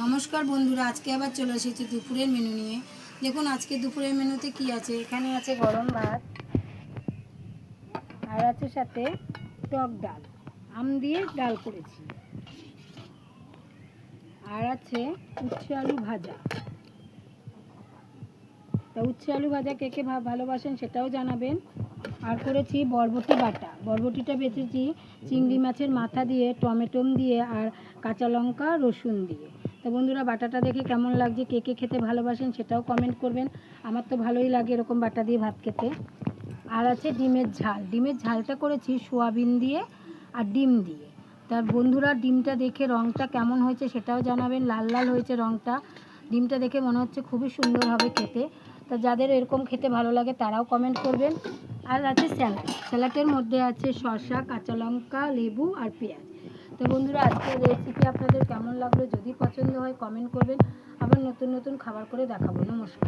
নমস্কার বন্ধুরা, আজকে আবার চলে এসেছি দুপুরের মেনু নিয়ে। দেখুন আজকে দুপুরের মেনুতে কি আছে। এখানে আছে গরম ভাত, আর আছে সাথে টক ডাল, আম দিয়ে ডাল করেছি, আর আছে উচ্ছে আলু ভাজা। তা উচ্ছে আলু ভাজা কে কে ভালোবাসেন সেটাও জানাবেন। আর করেছি বরবটি বাটা, বরবটিটা বেটেছি চিংড়ি মাছের মাথা দিয়ে, টমেটো দিয়ে, আর কাঁচা লঙ্কা রসুন দিয়ে। তো বন্ধুরা, বাটাটা দেখে কেমন লাগছে, কে কে খেতে ভালোবাসেন সেটাও কমেন্ট করবেন। আমার তো ভালোই লাগে এরকম বাটা দিয়ে ভাত খেতে। আর আছে ডিমের ঝাল, ডিমের ঝালটা করেছি সোয়াবিন দিয়ে আর ডিম দিয়ে। তার বন্ধুরা, ডিমটা দেখে রঙটা কেমন হয়েছে সেটাও জানাবেন। লাল লাল হয়েছে রঙটা, ডিমটা দেখে মনে হচ্ছে খুবই সুন্দর হবে খেতে। তা যাদের এরকম খেতে ভালো লাগে তারাও কমেন্ট করবেন। আর আছে স্যালাড, স্যালাডের মধ্যে আছে শসা, কাঁচা লঙ্কা, লেবু আর পেঁয়াজ। তো বন্ধুরা, আজকের রেসিপি আপনাদের কেমন লাগলো যদি পছন্দ হয় কমেন্ট করবেন। আবার নতুন নতুন খাবার করে দেখাবো। নমস্কার।